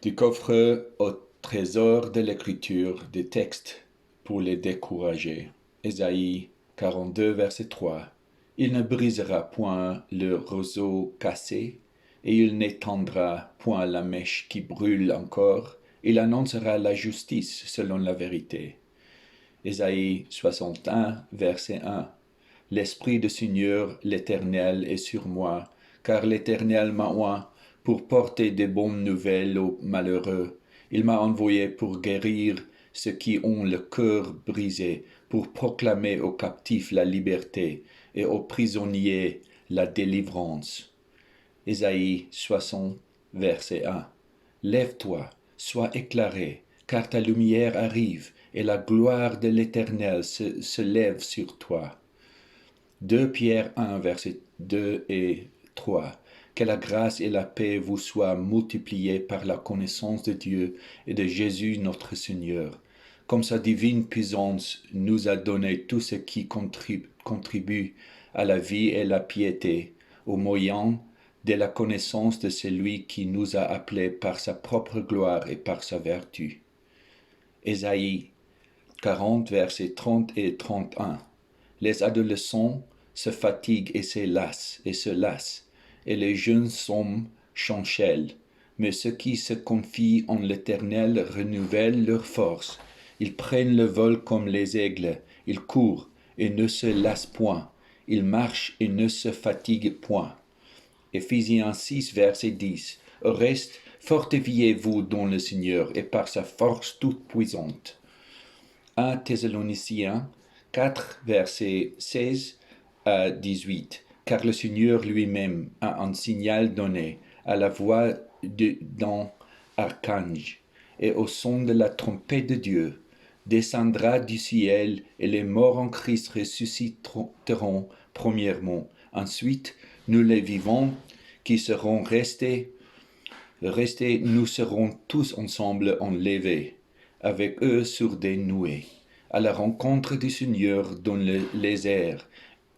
Du coffre au trésor de l'écriture des textes pour les décourager. Ésaïe 42, verset 3. Il ne brisera point le roseau cassé, et il n'étendra point la mèche qui brûle encore. Il annoncera la justice selon la vérité. Ésaïe 61, verset 1. L'Esprit du Seigneur l'Éternel est sur moi, car l'Éternel m'a oint pour porter des bonnes nouvelles aux malheureux. Il m'a envoyé pour guérir ceux qui ont le cœur brisé, pour proclamer aux captifs la liberté et aux prisonniers la délivrance. Ésaïe 60, verset 1. Lève-toi, sois éclairé, car ta lumière arrive, et la gloire de l'Éternel se lève sur toi. 2 Pierre 1, versets 2 et 3. Que la grâce et la paix vous soient multipliées par la connaissance de Dieu et de Jésus notre Seigneur. Comme sa divine puissance nous a donné tout ce qui contribue à la vie et la piété, au moyen de la connaissance de celui qui nous a appelés par sa propre gloire et par sa vertu. Ésaïe 40, versets 30 et 31. Les adolescents se fatiguent et se lassent, et les jeunes hommes chancellent. Mais ceux qui se confient en l'Éternel renouvellent leur force. Ils prennent le vol comme les aigles, ils courent et ne se lassent point, ils marchent et ne se fatiguent point. Éphésiens 6, verset 10. Au reste, fortifiez-vous dans le Seigneur et par sa force toute puissante. 1 Thessaloniciens 4, versets 16 à 18. Car le Seigneur lui-même a un signal donné à la voix d'un archange et au son de la trompette de Dieu, descendra du ciel et les morts en Christ ressusciteront premièrement. Ensuite, nous les vivants qui serons restés, nous serons tous ensemble enlevés avec eux sur des nuées, à la rencontre du Seigneur dans les airs,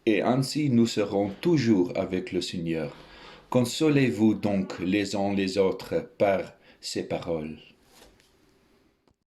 et ainsi nous serons toujours avec le Seigneur. Consolez-vous donc les uns les autres par ces paroles.